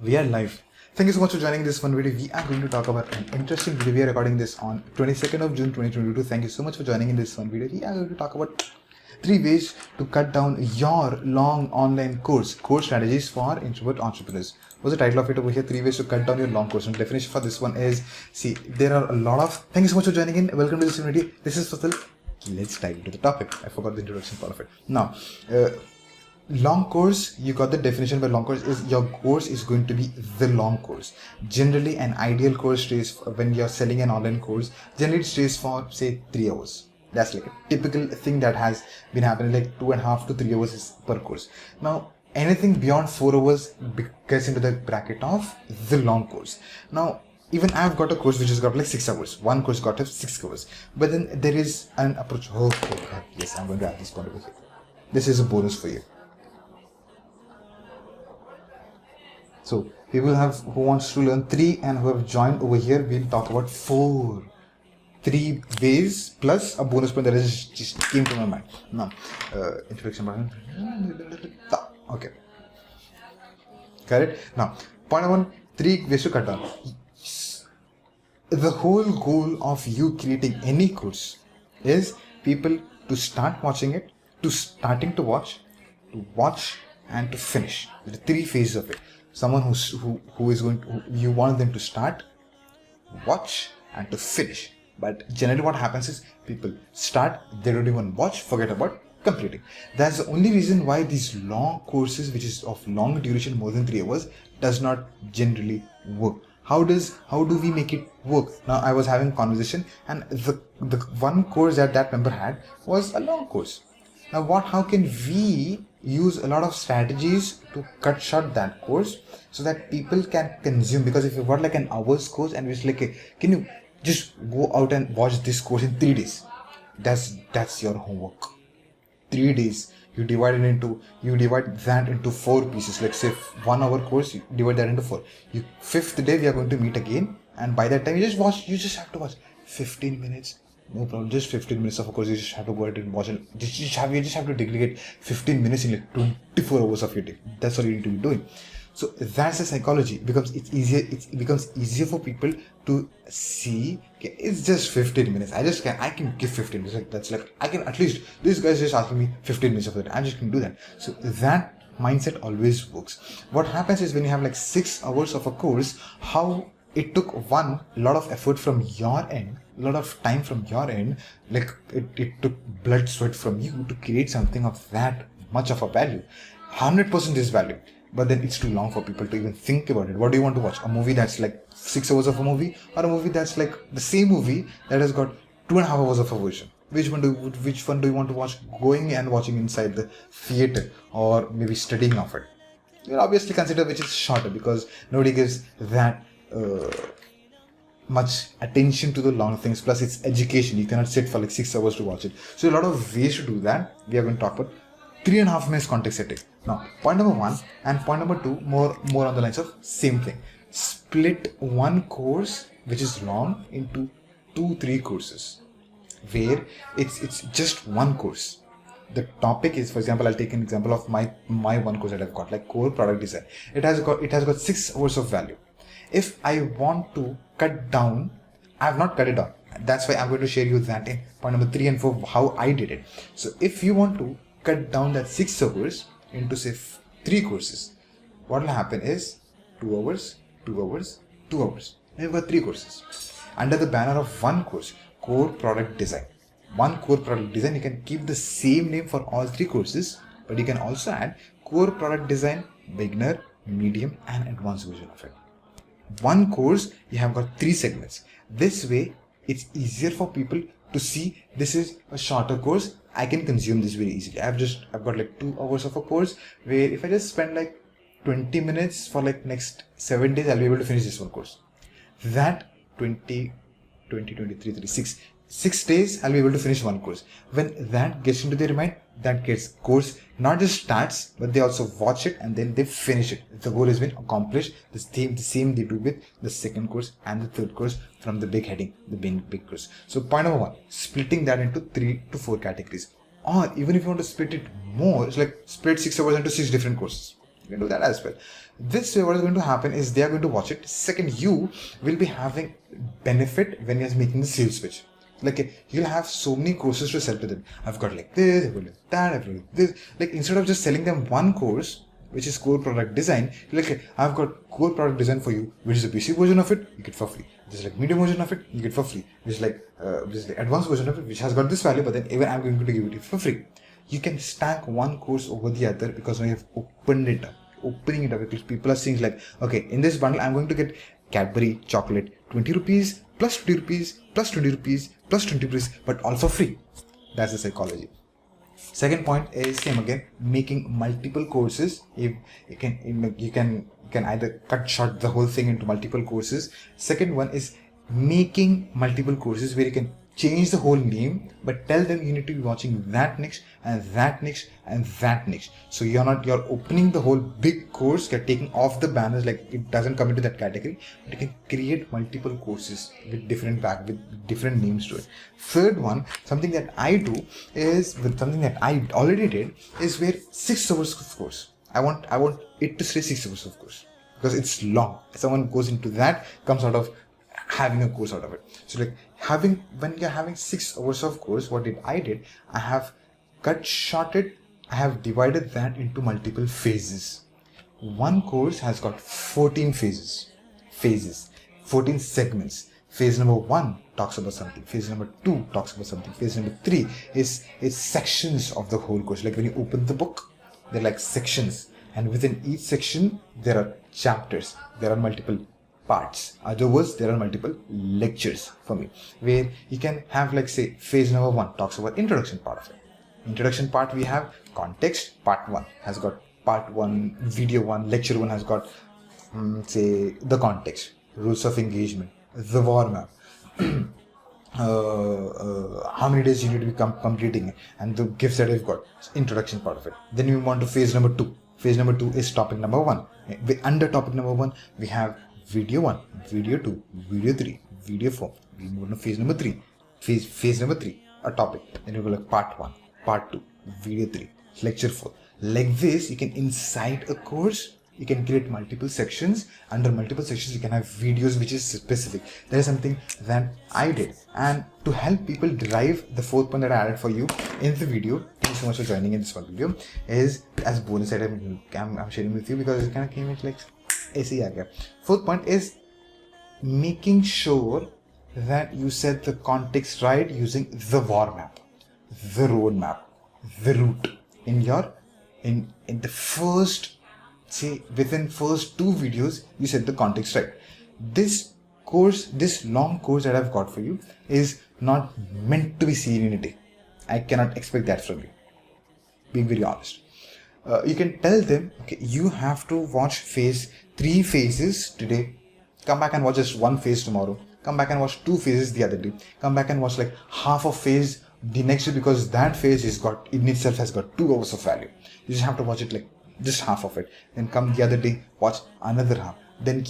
We are live. Thank you so much for joining this one video. We are going to talk about an interesting video. We are recording this on 22nd of June 2022. Thank you so much for joining in this one video. We are going to talk about 3 ways to cut down your long online course strategies for introvert entrepreneurs. What's the title of it over here? 3 ways to cut down your long course. And the definition for this one is, see, there are a lot of, thank you so much for joining in. Welcome to this video. This is Fasil. Let's dive into the topic. I forgot the introduction part of it. Now, long course, you got the definition by long course is your course is going to be the long course. Generally, an ideal course stays when you're selling an online course, generally it stays for say 3 hours. That's like a typical thing that has been happening, like 2.5 to 3 hours is per course. Now, anything beyond 4 hours gets into the bracket of the long course. Now, even I've got a course which has got like 6 hours. One course got 6 hours. But then there is an approach. Oh God, yes, I'm going to add this point over here. This is a bonus for you. So people who wants to learn 3 and who have joined over here, we'll talk about 4. 3 ways plus a bonus point that just came to my mind. Now, introduction button. Okay. Correct. Now, point 1, 3 ways to cut down. The whole goal of you creating any course is people to start watching it, to starting to watch, and to finish. The 3 phases of it. Someone who is going to, you want them to start, watch, and to finish. But generally what happens is people start, they don't even watch, forget about completing. That's the only reason why these long courses, which is of long duration, more than 3 hours, does not generally work. How do we make it work? Now I was having a conversation, and the one course that member had was a long course. Now how can we use a lot of strategies to cut short that course so that people can consume? Because if you've got like an hour's course and it's like, can you just go out and watch this course in 3 days? That's your homework. 3 days. You divide that into 4 pieces. Like say 1 hour course, you divide that into 4. 5th day we are going to meet again, and by that time you just have to watch 15 minutes. No problem, just 15 minutes of a course. You just have to go ahead and watch it. You just have to delegate 15 minutes in like 24 hours of your day. That's all you need to be doing. So that's the psychology. It becomes easier for people to see, okay, it's just 15 minutes. I can give 15 minutes. That's like, I can at least, this guy's just asking me 15 minutes of it. I just can do that. So that mindset always works. What happens is when you have like 6 hours of a course, how it took a lot of effort from your end, a lot of time from your end, like it took blood, sweat from you to create something of that much of a value. 100% is value, but then it's too long for people to even think about it. What do you want to watch? A movie that's like 6 hours of a movie, or a movie that's like the same movie that has got 2.5 hours of a version? Which one do you want to watch going and watching inside the theater, or maybe studying of it? You'll obviously consider which is shorter, because nobody gives that much attention to the long things. Plus it's education. You cannot sit for like 6 hours to watch it. So a lot of ways to do that. We are going to talk about 3.5 minutes context setting. Now, point number 1 and point number 2, more on the lines of same thing. Split one course which is long into 2-3 courses, where it's just one course. The topic is, for example, I'll take an example of my one course that I've got, like core product design. It has got 6 hours of value. If I want to cut down, I have not cut it down. That's why I'm going to share you that in point number 3 and 4, how I did it. So if you want to cut down that 6 hours into say 3 courses, what will happen is 2 hours, 2 hours, 2 hours. You've got 3 courses under the banner of one course, core product design. One core product design, you can keep the same name for all 3 courses, but you can also add core product design, beginner, medium, and advanced version of it. One course, you have got 3 segments. This way it's easier for people to see this is a shorter course. I can consume this very easily. I've got like 2 hours of a course, where if I just spend like 20 minutes for like next 7 days, I'll be able to finish this one course. That 23, 36, 6 days, I'll be able to finish one course. When that gets into their mind, that course not just starts, but they also watch it and then they finish it. The goal has been accomplished. The same they do with the second course and the third course from the big heading, the big course. So point number 1, splitting that into 3 to 4 categories. Or even if you want to split it more, it's like split 6 hours into 6 different courses. You can do that as well. This way, what is going to happen is they are going to watch it. Second, you will be having benefit when you're making the sales pitch. Like, you'll have so many courses to sell to them. I've got like this, I've got like that, I've got like this. Like, instead of just selling them one course, which is core product design, you're like, I've got core product design for you, which is a basic version of it, you get for free. There's like medium version of it, you get for free. There's like advanced version of it, which has got this value, but then even I'm going to give it for free. You can stack one course over the other because now you have opened it up. Opening it up because people are seeing like, okay, in this bundle, I'm going to get Cadbury chocolate, 20 rupees, plus 20 rupees, plus 20 rupees, plus 20 rupees, but all for free. That's the psychology. Second point is same again, making multiple courses. If you can either cut short the whole thing into multiple courses. Second one is making multiple courses where you can change the whole name, but tell them you need to be watching that next and that next and that next. So you're opening the whole big course, you're taking off the banners, like it doesn't come into that category, but you can create multiple courses with different names to it. Third one, something that I do is with something that I already did is where 6 hours of course. I want it to say 6 hours of course because it's long. Someone goes into that, comes out of having a course out of it. So like when you're having 6 hours of course, what I did, I have cut shorted, I have divided that into multiple phases. One course has got 14 phases, 14 segments. Phase number 1 talks about something, phase number 2 talks about something, phase number 3 is sections of the whole course. Like when you open the book, they're like sections, and within each section there are chapters, there are multiple parts. Other words, there are multiple lectures for me, where you can have like say phase number 1 talks about introduction part of it. Introduction part, we have context. Part 1 has got part 1, video 1, lecture 1 has got say the context, rules of engagement, the warm up, how many days you need to be completing it, and the gifts that you've got. Introduction part of it. Then we move on to phase number 2. Phase number 2 is topic number 1. Under topic number 1, we have video 1, video 2, video 3, video 4. We move on to phase number 3. Phase number 3, a topic. Then you go like part 1, part 2, video 3, lecture 4. Like this, you can inside a course, you can create multiple sections. Under multiple sections, you can have videos which is specific. That is something that I did. And to help people derive the fourth point that I added for you in the video, thank you so much for joining in this one video, is as bonus item I'm sharing with you because it kind of came in like AC aa gaya. Fourth point is making sure that you set the context right using the war map, the road map, the route in the first, say within first 2 videos you set the context right. This long course that I've got for you is not meant to be seen in a day. I cannot expect that from you, being very honest. You can tell them, okay, you have to watch 3 phases today, come back and watch just 1 phase tomorrow, come back and watch 2 phases the other day, come back and watch like half a phase the next day, because that phase in itself has got 2 hours of value. You just have to watch it like just half of it, then come the other day, watch another half, then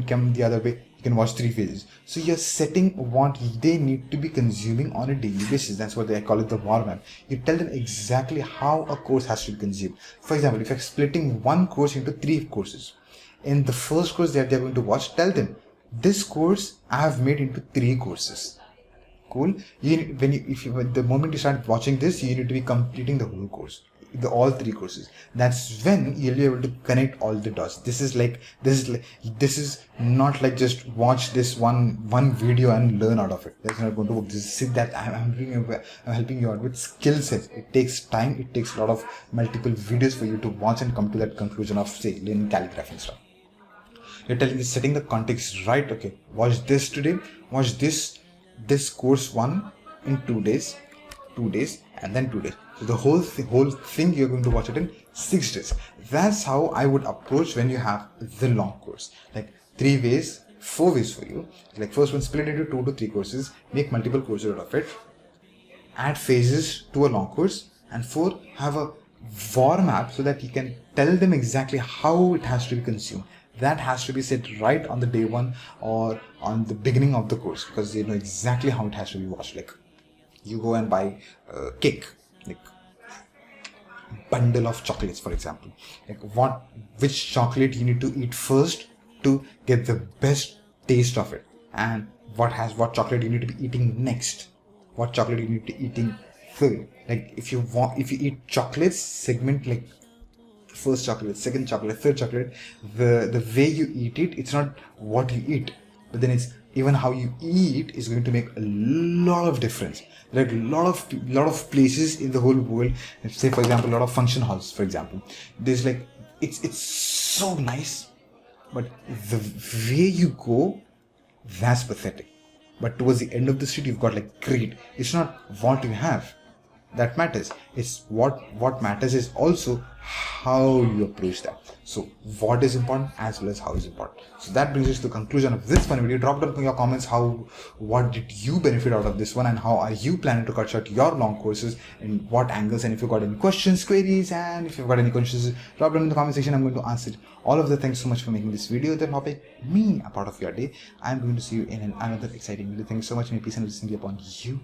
come the other way, you can watch 3 phases. So you're setting what they need to be consuming on a daily basis. That's what I call it, the war map. You tell them exactly how a course has to be consumed. For example, if you're splitting one course into 3 courses, in the first course that they're going to watch, tell them this course I have made into 3 courses. Cool. The moment you start watching this, you need to be completing the whole course, all 3 courses. That's when you'll be able to connect all the dots. This is not like just watch this one video and learn out of it. That's not going to work. I'm helping you out with skill sets. It takes time. It takes a lot of multiple videos for you to watch and come to that conclusion of, say, learning calligraphy and stuff. You're setting the context right. Okay, watch this today. Watch this course 1 in 2 days, and then 2 days. So the whole thing you're going to watch it in 6 days. That's how I would approach when you have the long course. Like 3 ways, 4 ways for you. Like first one, split into 2 to 3 courses, make multiple courses out of it, add phases to a long course, and 4, have a war map so that you can tell them exactly how it has to be consumed. That has to be set right on the day 1 or on the beginning of the course, because they know exactly how it has to be watched. Like you go and buy cake, like bundle of chocolates, for example. Like which chocolate you need to eat first to get the best taste of it, and what chocolate you need to be eating next, what chocolate you need to be eating third. Like if you eat chocolates, segment like first chocolate, second chocolate, third chocolate. The way you eat it, it's not what you eat, but then it's even how you eat is going to make a lot of difference. There are a lot of places in the whole world, say for example a lot of function halls, for example, there's like it's so nice, but the way you go, that's pathetic. But towards the end of the street, you've got like great. It's not what you have that matters. It's what matters is also how you approach that. So what is important as well as how is important. So that brings us to the conclusion of this fun video. Drop down in your comments what did you benefit out of this one, and how are you planning to cut short your long courses, and what angles, and if you've got any questions, queries, and if you've got any questions, drop down in the comment section. I'm going to answer all of the. Thanks so much for making this video the topic, me a part of your day. I'm going to see you in another exciting video. Thank you so much, and peace and blessings be upon you.